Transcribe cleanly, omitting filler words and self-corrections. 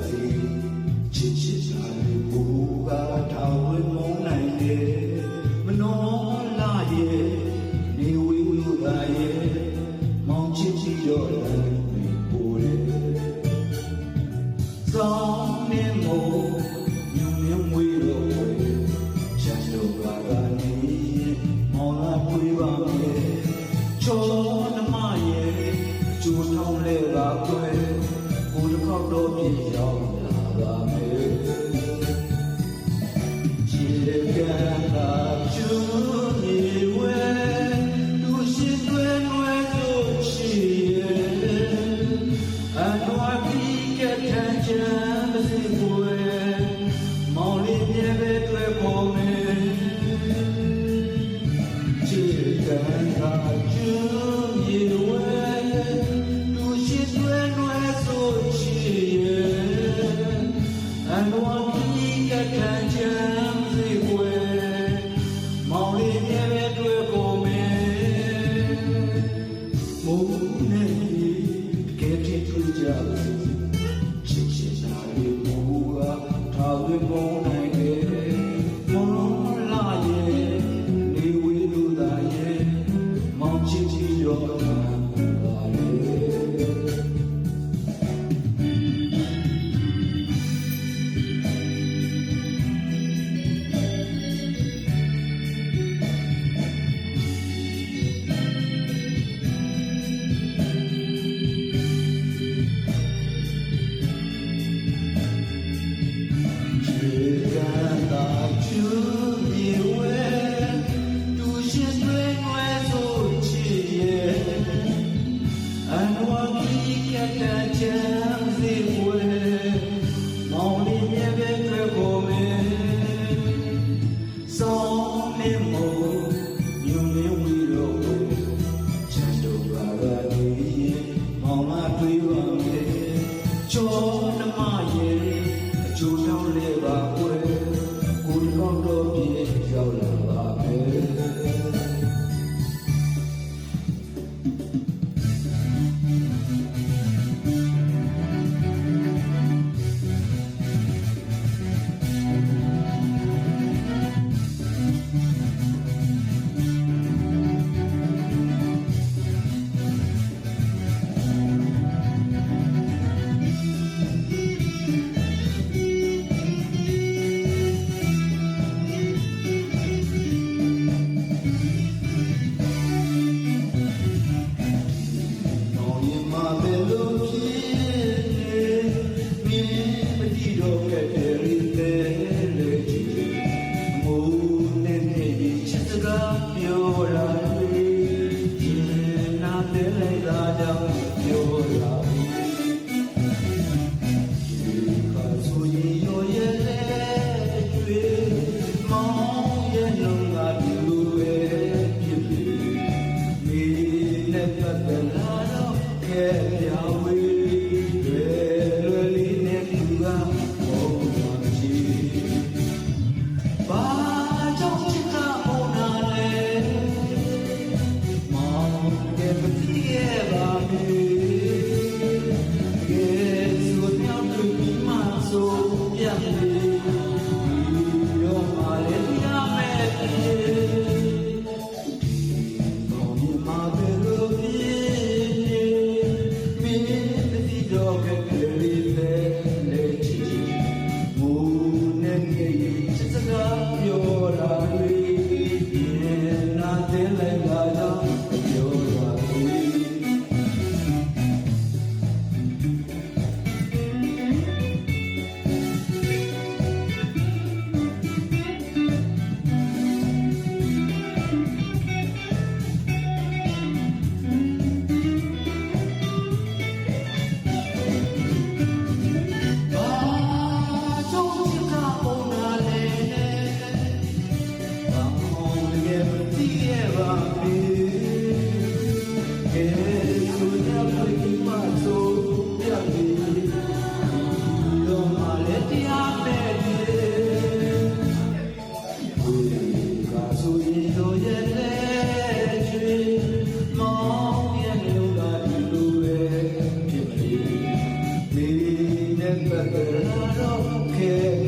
စီချစ်ချစ်စာလေးဘူကထာဝရမုန်းနိုင်တယ်မနောလာရဲ့နေဝေလူသားရဲ့မောင်ချစ်ချစ်ရောလည်းပူတယ်သောင်းနေမို့ညုံညုံဝေးတော့ချမ်းလို့ကနေမောင်လာပွေးပါမယ်ချောနှမရဲ့ကျိုးထောင်းလဲပါကွယ်ကိုတစ်ခေါက်တော့ပြေရောက်လာပါမယ်ခြေကမ်းသာကျူးမြေဝဲလူရှိတွဲနွယ်ဆိုချီရဲ့အတော်ပြီးကထမ်းချမ်းမစိပွေမောင်လေးမြဲပဲတွေ့ပေါ်မယ်ခြေကမ်းသာကျူးမြေဝဲလူရှိတွဲနွယ်ဆိုချီရဲ့အတော်ပြီးကထမ်းချမ်းမစိပွေမောင်လေးမြဲပဲတွေ့ပေါ်မယ်မိုးနဲ့ကဲတိတွေ့ကြချစ်ချစ်နာလေးဘူကထာဝရမုန်းနိုင်တယ်မောင်လာရဲ့နေဝေးလူသားရဲ့မောင်ချစ်ချစ်ရောလာလေ ခဲ့